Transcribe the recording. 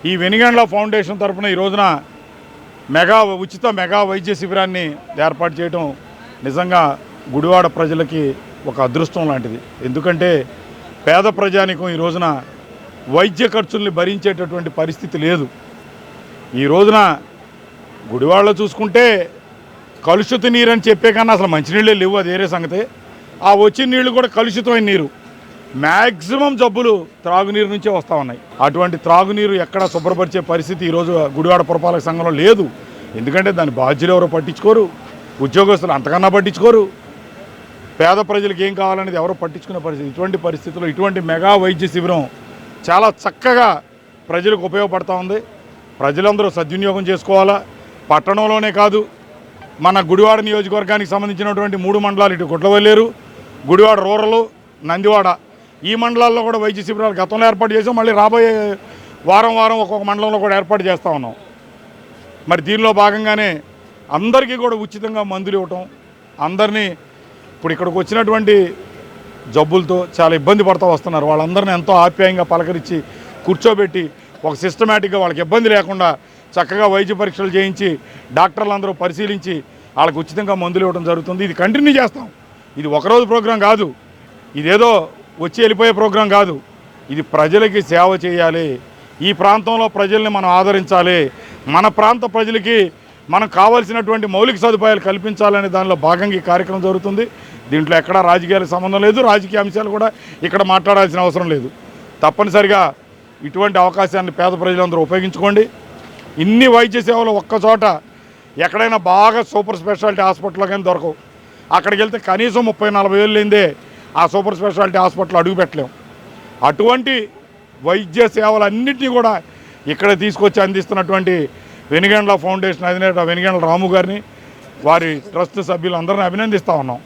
ఈ వెనిగండ్ల ఫౌండేషన్ తరఫున ఈ రోజున ఉచిత మెగా వైద్య శిబిరాన్ని ఏర్పాటు చేయడం నిజంగా గుడివాడ ప్రజలకి ఒక అదృష్టం లాంటిది. ఎందుకంటే పేద ప్రజానికం ఈ రోజున వైద్య ఖర్చుల్ని భరించేటటువంటి పరిస్థితి లేదు. ఈ రోజున గుడివాడలో చూసుకుంటే కలుషిత నీరు అని చెప్పే కన్నా అసలు మంచినీళ్ళే లేవు, అది వేరే సంగతి. ఆ వచ్చిన నీళ్లు కూడా కలుషితమైన నీరు. మ్యాక్సిమం జబ్బులు త్రాగునీరు నుంచే వస్తూ ఉన్నాయి. అటువంటి త్రాగునీరు ఎక్కడ శుభ్రపరిచే పరిస్థితి ఈరోజు గుడివాడ పురపాలక సంఘంలో లేదు. ఎందుకంటే దాని బాధ్యులు ఎవరో పట్టించుకోరు, ఉద్యోగస్తులు అంతకన్నా పట్టించుకోరు, పేద ప్రజలకు ఏం కావాలనేది ఎవరో పట్టించుకునే పరిస్థితి. ఇటువంటి పరిస్థితుల్లో ఇటువంటి మెగా వైద్య శిబిరం చాలా చక్కగా ప్రజలకు ఉపయోగపడుతూ ఉంది. ప్రజలందరూ సద్వినియోగం చేసుకోవాలా. పట్టణంలోనే కాదు, మన గుడివాడ నియోజకవర్గానికి సంబంధించినటువంటి 3 మండలాలు, ఇటు గుడ్లవల్లేరు, గుడివాడ రూరల్, నందివాడ, ఈ మండలాల్లో కూడా వైద్య శిబిరాలు గతంలో ఏర్పాటు చేసాం. మళ్ళీ రాబోయే వారం ఒక్కొక్క మండలంలో కూడా ఏర్పాటు చేస్తూ ఉన్నాం. మరి దీనిలో భాగంగానే అందరికీ కూడా ఉచితంగా మందులు ఇవ్వటం, అందరినీ ఇప్పుడు ఇక్కడికి వచ్చినటువంటి జబ్బులతో చాలా ఇబ్బంది పడుతూ వస్తున్నారు. వాళ్ళందరినీ ఎంతో ఆప్యాయంగా పలకరించి కూర్చోబెట్టి ఒక సిస్టమేటిక్గా వాళ్ళకి ఇబ్బంది లేకుండా చక్కగా వైద్య పరీక్షలు చేయించి డాక్టర్లు అందరూ పరిశీలించి వాళ్ళకి ఉచితంగా మందులు ఇవ్వడం జరుగుతుంది. ఇది కంటిన్యూ చేస్తాం. ఇది ఒకరోజు ప్రోగ్రాం కాదు, ఇదేదో వచ్చి వెళ్ళిపోయే ప్రోగ్రాం కాదు. ఇది ప్రజలకి సేవ చేయాలి. ఈ ప్రాంతంలో ప్రజల్ని మనం ఆదరించాలి. మన ప్రాంత ప్రజలకి మనం కావాల్సినటువంటి మౌలిక సదుపాయాలు కల్పించాలనే దానిలో భాగంగా ఈ కార్యక్రమం జరుగుతుంది. దీంట్లో ఎక్కడా రాజకీయాలకు సంబంధం లేదు, రాజకీయ అంశాలు కూడా ఇక్కడ మాట్లాడాల్సిన అవసరం లేదు. తప్పనిసరిగా ఇటువంటి అవకాశాన్ని పేద ప్రజలందరూ ఉపయోగించుకోండి. ఇన్ని వైద్య సేవలు ఒక్కచోట ఎక్కడైనా బాగా సూపర్ స్పెషాలిటీ హాస్పిటల్లో కానీ దొరకవు. అక్కడికి వెళ్తే కనీసం 30-40 వేలు లేదే ఆ సూపర్ స్పెషాలిటీ హాస్పిటల్ అడుగు పెట్టలేము. అటువంటి వైద్య సేవలన్నింటినీ కూడా ఇక్కడ తీసుకొచ్చి అందిస్తున్నటువంటి వెనిగండ్ల ఫౌండేషన్ అధినేత వెనిగండ్ల రాము గారిని, వారి ట్రస్ట్ సభ్యులందరినీ అభినందిస్తూ ఉన్నాం.